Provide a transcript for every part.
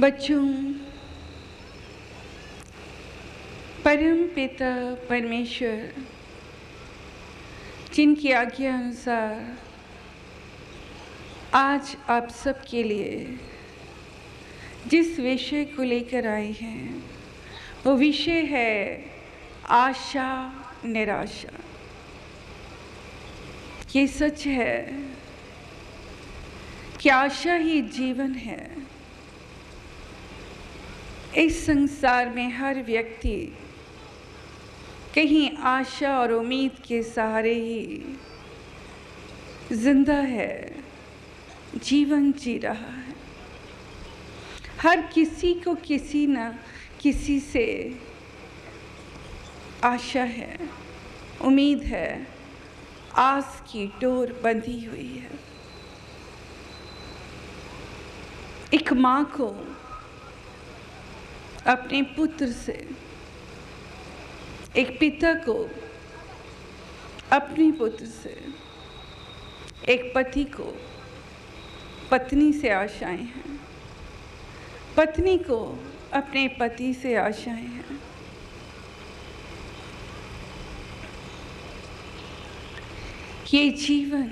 बच्चों, परम पिता परमेश्वर जिनकी आज्ञा अनुसार आज आप सबके लिए जिस विषय को लेकर आए हैं वो विषय है आशा निराशा। ये सच है कि आशा ही जीवन है। इस संसार में हर व्यक्ति कहीं आशा और उम्मीद के सहारे ही जिंदा है, जीवन जी रहा है। हर किसी को किसी न किसी से आशा है, उम्मीद है, आस की डोर बंधी हुई है। एक माँ को अपने पुत्र से, एक पिता को अपने पुत्र से, एक पति को पत्नी से आशाएं हैं, पत्नी को अपने पति से आशाएं हैं। ये जीवन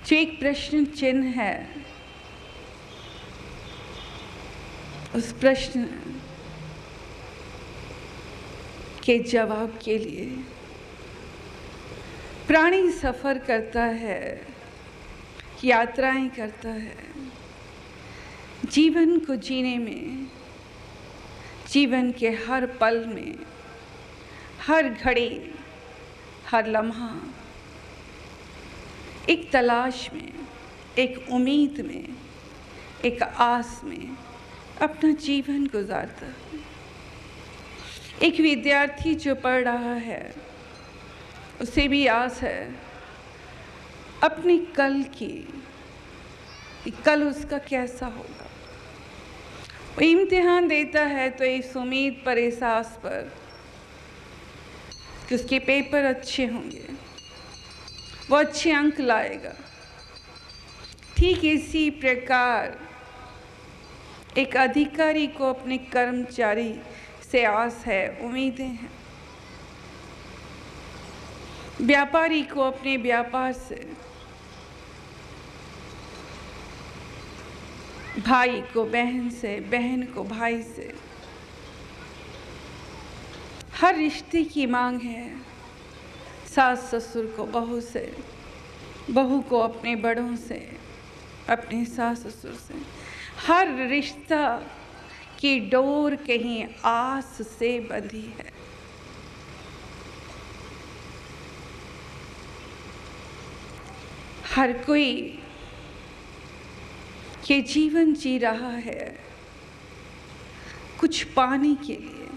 जो एक प्रश्न चिन्ह है, उस प्रश्न के जवाब के लिए प्राणी सफर करता है, यात्राएं करता है। जीवन को जीने में, जीवन के हर पल में, हर घड़ी, हर लम्हा एक तलाश में, एक उम्मीद में, एक आस में अपना जीवन गुजारता है। एक विद्यार्थी जो पढ़ रहा है उसे भी आस है अपने कल की, कल उसका कैसा होगा। वो इम्तिहान देता है तो इस उम्मीद पर, इस आस पर कि उसके पेपर अच्छे होंगे, वो अच्छे अंक लाएगा। ठीक इसी प्रकार एक अधिकारी को अपने कर्मचारी से आस है, उम्मीदें हैं। व्यापारी को अपने व्यापार से, भाई को बहन से, बहन को भाई से, हर रिश्ते की मांग है। सास ससुर को बहू से, बहू को अपने बड़ों से, अपने सास ससुर से। हर रिश्ता की डोर कहीं आस से बंधी है। हर कोई ये जीवन जी रहा है कुछ पाने के लिए,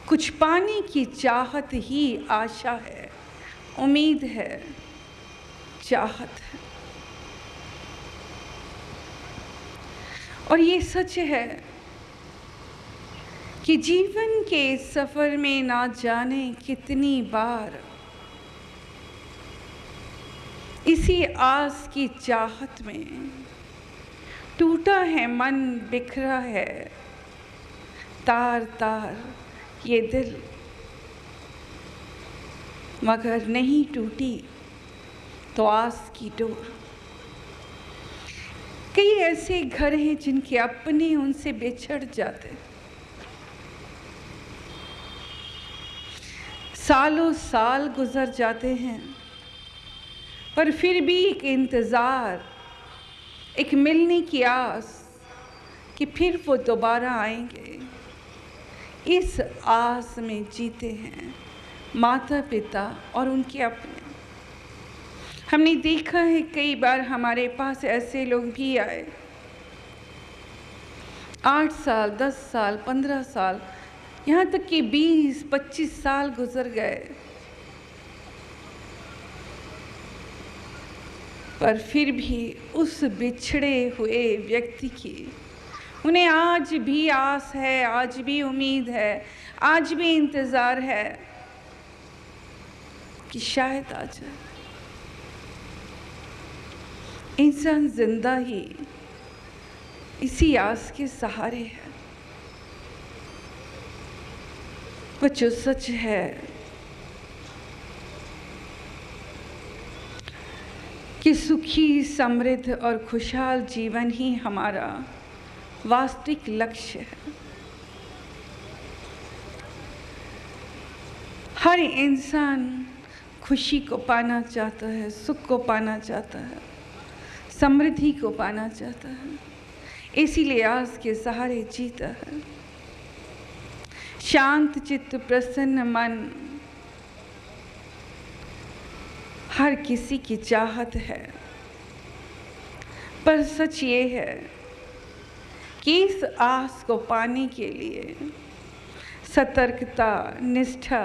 कुछ पाने की चाहत ही आशा है, उम्मीद है, चाहत है। और ये सच है कि जीवन के सफर में ना जाने कितनी बार इसी आस की चाहत में टूटा है मन, बिखरा है तार तार ये दिल, मगर नहीं टूटी तो आस की डोर। कई ऐसे घर हैं जिनके अपने उनसे बिछड़ जाते, सालों साल गुजर जाते हैं, पर फिर भी एक इंतज़ार, एक मिलने की आस कि फिर वो दोबारा आएंगे। इस आस में जीते हैं माता पिता और उनके अपने। हमने देखा है कई बार हमारे पास ऐसे लोग भी आए, 8 साल, 10 साल, 15 साल, यहाँ तक कि 20-25 साल गुजर गए, पर फिर भी उस बिछड़े हुए व्यक्ति की उन्हें आज भी आस है, आज भी उम्मीद है, आज भी इंतज़ार है कि शायद आ जाए। इंसान जिंदा ही इसी आस के सहारे है। वो जो सच है कि सुखी, समृद्ध और खुशहाल जीवन ही हमारा वास्तविक लक्ष्य है। हर इंसान खुशी को पाना चाहता है, सुख को पाना चाहता है, समृद्धि को पाना चाहता है, इसीलिए आस के सहारे जीता है। शांत चित्त, प्रसन्न मन हर किसी की चाहत है, पर सच ये है कि इस आस को पाने के लिए सतर्कता, निष्ठा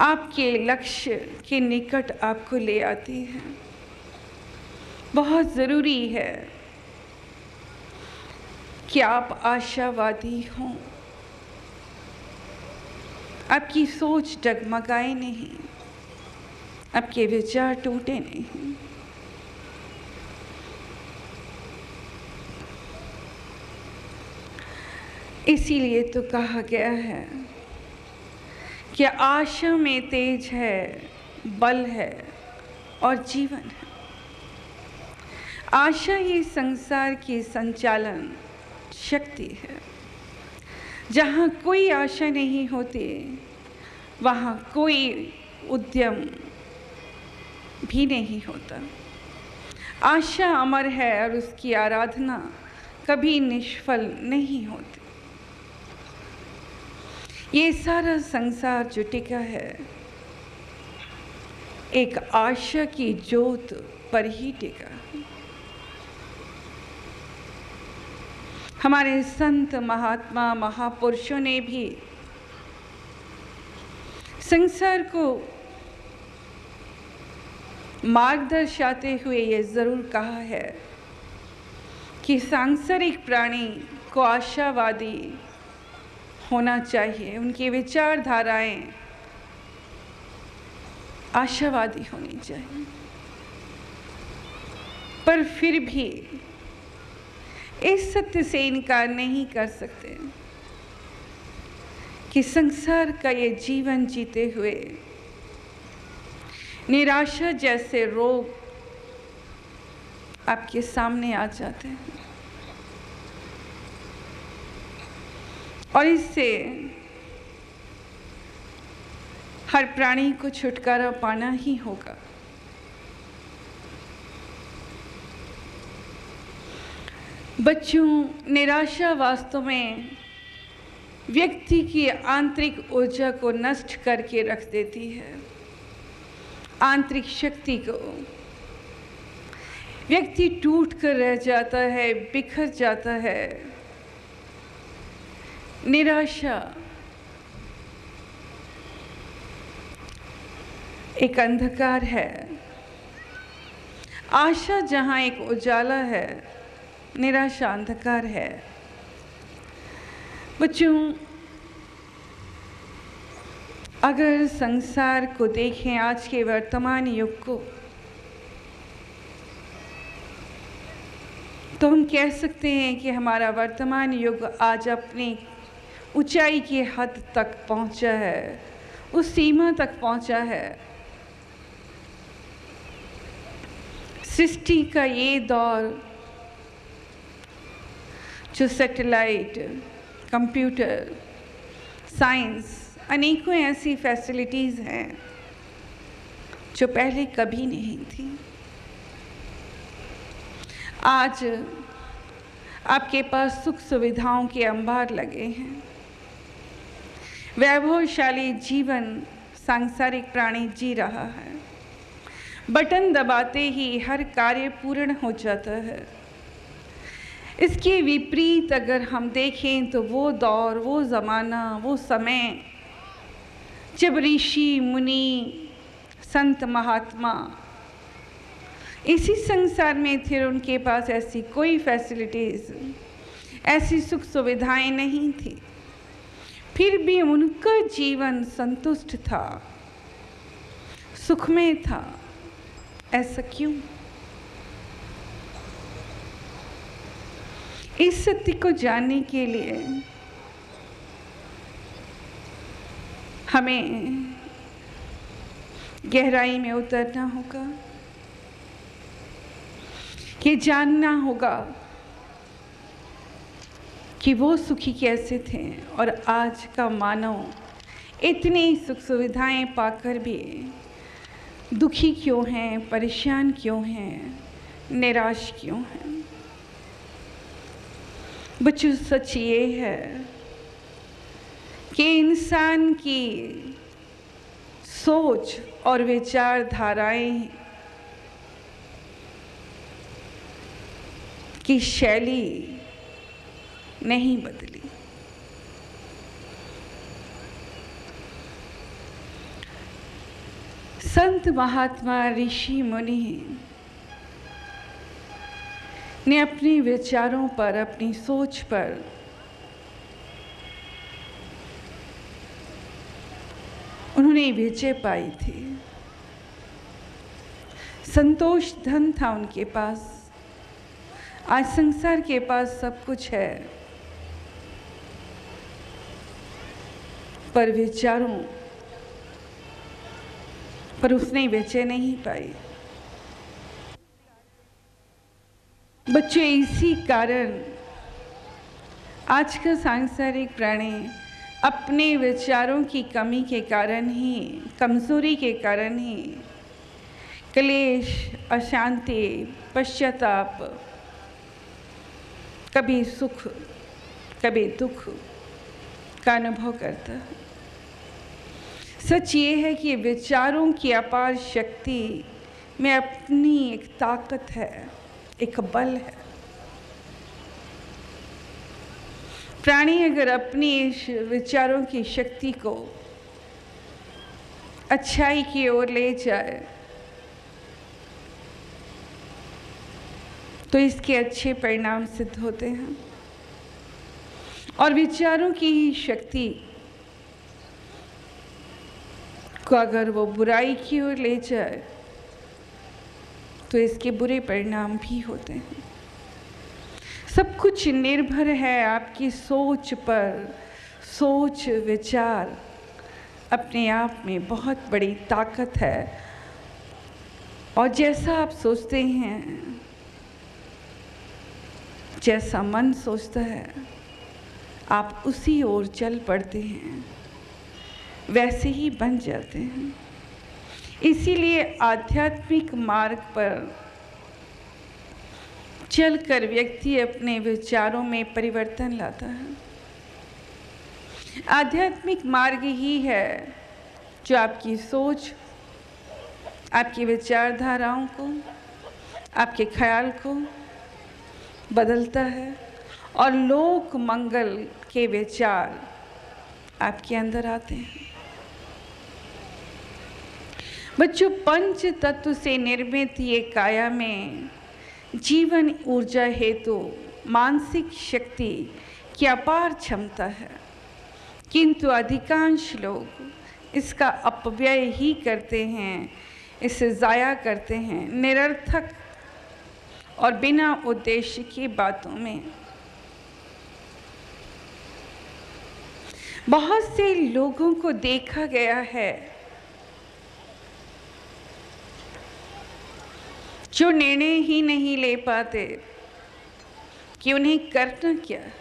आपके लक्ष्य के निकट आपको ले आती है। बहुत ज़रूरी है कि आप आशावादी हों, आपकी सोच डगमगाए नहीं, आपके विचार टूटे नहीं। इसीलिए तो कहा गया है कि आशा में तेज है, बल है और जीवन है। आशा ही संसार की संचालन शक्ति है। जहाँ कोई आशा नहीं होती, वहाँ कोई उद्यम भी नहीं होता। आशा अमर है और उसकी आराधना कभी निष्फल नहीं होती। ये सारा संसार जो टिका है एक आशा की ज्योत पर ही टिका है। हमारे संत, महात्मा, महापुरुषों ने भी संसार को मार्ग दर्शाते हुए ये ज़रूर कहा है कि सांसारिक प्राणी को आशावादी होना चाहिए, उनकी विचारधाराएं आशावादी होनी चाहिए। पर फिर भी इस सत्य से इनकार नहीं कर सकते कि संसार का ये जीवन जीते हुए निराशा जैसे रोग आपके सामने आ जाते हैं और इससे हर प्राणी को छुटकारा पाना ही होगा। बच्चों, निराशा वास्तव में व्यक्ति की आंतरिक ऊर्जा को नष्ट करके रख देती है, आंतरिक शक्ति को। व्यक्ति टूट कर रह जाता है, बिखर जाता है। निराशा एक अंधकार है, आशा जहाँ एक उजाला है, निराशा अंधकार है। बच्चों, अगर संसार को देखें, आज के वर्तमान युग को, तो हम कह सकते हैं कि हमारा वर्तमान युग आज अपनी ऊंचाई की हद तक पहुंचा है, उस सीमा तक पहुंचा है। सृष्टि का ये दौर जो सैटेलाइट, कंप्यूटर, साइंस, अनेकों ऐसी फैसिलिटीज़ हैं जो पहले कभी नहीं थी। आज आपके पास सुख सुविधाओं के अंबार लगे हैं। वैभवशाली जीवन सांसारिक प्राणी जी रहा है। बटन दबाते ही हर कार्य पूर्ण हो जाता है। इसके विपरीत अगर हम देखें तो वो दौर, वो ज़माना, वो समय जब ऋषि, मुनि, संत, महात्मा इसी संसार में थे, उनके पास ऐसी कोई फैसिलिटीज़, ऐसी सुख सुविधाएं नहीं थी, फिर भी उनका जीवन संतुष्ट था, सुखमय था। ऐसा क्यों? इस सत्य को जानने के लिए हमें गहराई में उतरना होगा, ये जानना होगा कि वो सुखी कैसे थे और आज का मानव इतनी सुख सुविधाएं पाकर भी दुखी क्यों हैं, परेशान क्यों हैं, निराश क्यों हैं। बच्चों, सच ये है कि इंसान की सोच और विचारधाराएं की शैली नहीं बदली। संत महात्मा ऋषि मुनि ने अपने विचारों पर, अपनी सोच पर उन्होंने विजय पाई थी। संतोष धन था उनके पास। आज संसार के पास सब कुछ है, पर विचारों पर उसने विजय नहीं पाई। बच्चों, इसी कारण आज का सांसारिक प्राणी अपने विचारों की कमी के कारण ही, कमजोरी के कारण ही क्लेश, अशांति, पश्चाताप, कभी सुख कभी दुख का अनुभव करता है। सच ये है कि विचारों की अपार शक्ति में अपनी एक ताकत है, एक बल है। प्राणी अगर अपनी इस विचारों की शक्ति को अच्छाई की ओर ले जाए तो इसके अच्छे परिणाम सिद्ध होते हैं, और विचारों की ही शक्ति को अगर वो बुराई की ओर ले जाए तो इसके बुरे परिणाम भी होते हैं। सब कुछ निर्भर है आपकी सोच पर। सोच, विचार अपने आप में बहुत बड़ी ताकत है, और जैसा आप सोचते हैं, जैसा मन सोचता है, आप उसी ओर चल पड़ते हैं, वैसे ही बन जाते हैं। इसीलिए आध्यात्मिक मार्ग पर चलकर व्यक्ति अपने विचारों में परिवर्तन लाता है। आध्यात्मिक मार्ग ही है जो आपकी सोच, आपकी विचारधाराओं को, आपके ख्याल को बदलता है, और लोक मंगल के विचार आपके अंदर आते हैं। बच्चों, पंच तत्व से निर्मित ये काया में जीवन ऊर्जा हेतु मानसिक शक्ति की अपार क्षमता है, किंतु अधिकांश लोग इसका अपव्यय ही करते हैं, इसे ज़ाया करते हैं निरर्थक और बिना उद्देश्य की बातों में। बहुत से लोगों को देखा गया है जो निर्णय ही नहीं ले पाते कि उन्हें करना क्या है।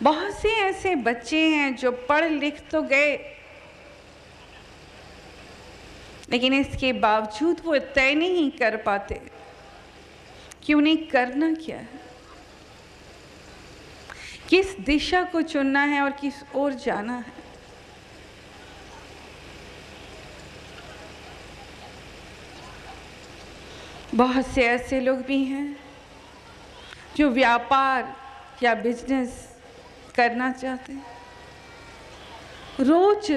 बहुत से ऐसे बच्चे हैं जो पढ़ लिख तो गए, लेकिन इसके बावजूद वो तय नहीं कर पाते कि उन्हें करना क्या है, किस दिशा को चुनना है और किस ओर जाना है। बहुत से ऐसे लोग भी हैं जो व्यापार या बिजनेस करना चाहते हैं, रोज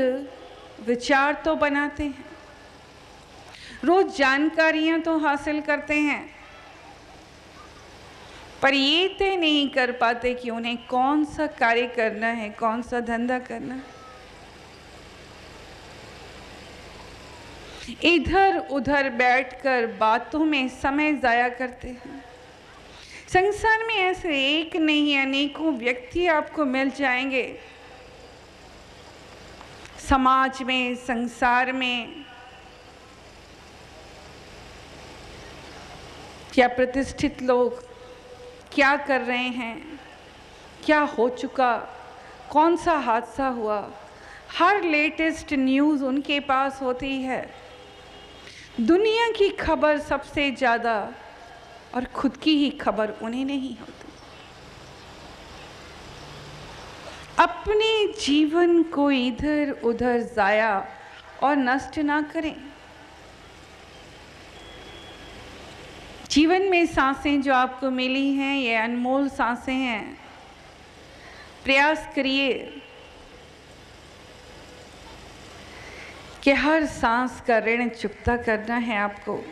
विचार तो बनाते हैं, रोज जानकारियां तो हासिल करते हैं, पर ये तय नहीं कर पाते कि उन्हें कौन सा कार्य करना है, कौन सा धंधा करना है। इधर उधर बैठकर बातों में समय जाया करते हैं, संसार में ऐसे एक नहीं अनेकों व्यक्ति आपको मिल जाएंगे, समाज में, संसार में, क्या प्रतिष्ठित लोग क्या कर रहे हैं, क्या हो चुका, कौन सा हादसा हुआ, हर लेटेस्ट न्यूज़ उनके पास होती है। दुनिया की खबर सबसे ज़्यादा और खुद की ही खबर उन्हें नहीं होती। अपने जीवन को इधर उधर जाया और नष्ट ना करें। जीवन में सांसें जो आपको मिली हैं, ये अनमोल सांसें हैं। प्रयास करिए कि हर सांस का ऋण चुकता करना है आपको।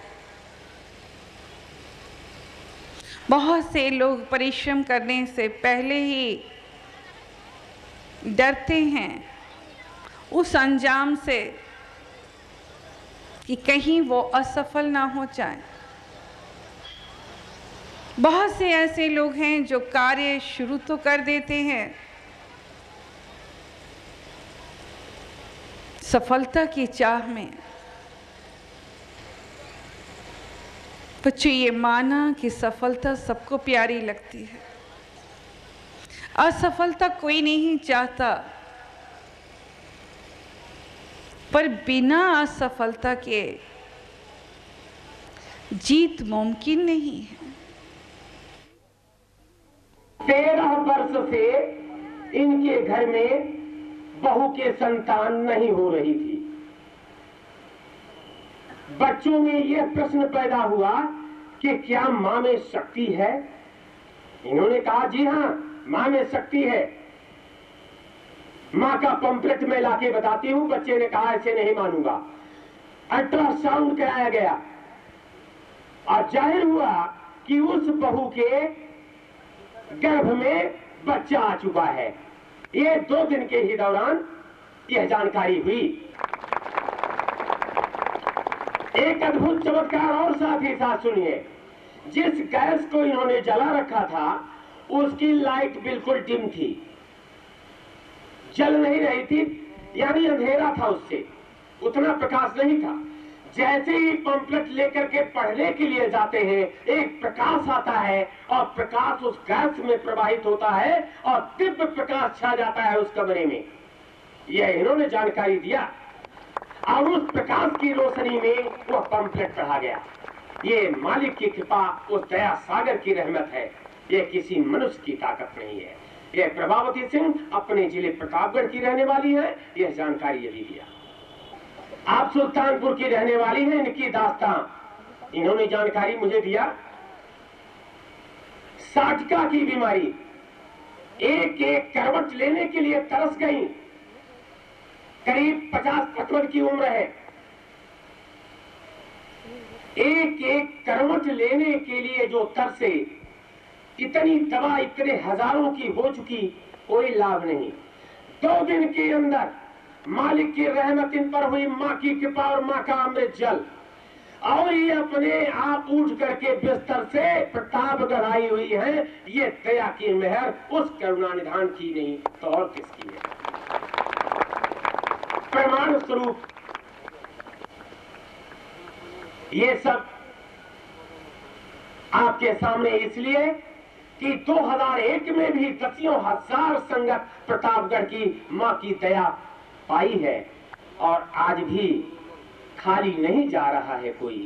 बहुत से लोग परिश्रम करने से पहले ही डरते हैं उस अंजाम से कि कहीं वो असफल ना हो जाए। बहुत से ऐसे लोग हैं जो कार्य शुरू तो कर देते हैं, सफलता की चाह में, बच्चों ये माना कि सफलता सबको प्यारी लगती है, असफलता कोई नहीं चाहता, पर बिना असफलता के जीत मुमकिन नहीं है। 13 वर्ष से इनके घर में बहू के संतान नहीं हो रही थी। बच्चों में यह प्रश्न पैदा हुआ कि क्या मां में शक्ति है? इन्होंने कहा जी हां, मां में शक्ति है। मां का पंपलेट में लाके बताती हूं। बच्चे ने कहा ऐसे नहीं मानूंगा। अल्ट्रासाउंड कराया गया और जाहिर हुआ कि उस बहू के गर्भ में बच्चा आ चुका है। ये 2 दिन के ही दौरान यह जानकारी हुई। एक अद्भुत चमत्कार और साथ ही साथ सुनिए। जिस गैस को इन्होंने जला रखा था उसकी लाइट बिल्कुल डिम थी, जल नहीं रही थी, यानी अंधेरा था, उससे उतना प्रकाश नहीं था। जैसे ही पंपलेट लेकर के पढ़ने के लिए जाते हैं, एक प्रकाश आता है और प्रकाश उस गैस में प्रवाहित होता है और दिव्य प्रकाश छा जाता है उस कमरे में। यह इन्होंने जानकारी दिया और उस प्रकाश की रोशनी में वह पंपलेट पढ़ा गया। ये मालिक की कृपा, उस दया सागर की रहमत है। ये किसी मनुष्य की ताकत नहीं है। ये प्रभावती सिंह अपने जिले प्रतापगढ़ की रहने वाली है। यह जानकारी यही दिया। आप सुल्तानपुर की रहने वाली है। इनकी दास्तान इन्होंने जानकारी मुझे दिया। साटिका की बीमारी, एक एक करवट लेने के लिए तरस गई। करीब 50-55 की उम्र है। एक एक करवट लेने के लिए जो तरसे, इतनी दवा इतने हजारों की हो चुकी, कोई लाभ नहीं। 2 दिन के अंदर मालिक की रहमत इन पर हुई, मां की कृपा और मां का अमृत जल, और ये अपने आप उठ करके बिस्तर से प्रतापगढ़ आई हुई है। ये दया की मेहर उस करुणा निधान की नहीं तो और किसकी है। प्रमाण स्वरूप ये सब आपके सामने इसलिए कि 2001 में भी 10,000 संगत प्रतापगढ़ की मां की दया पाई है और आज भी खाली नहीं जा रहा है कोई।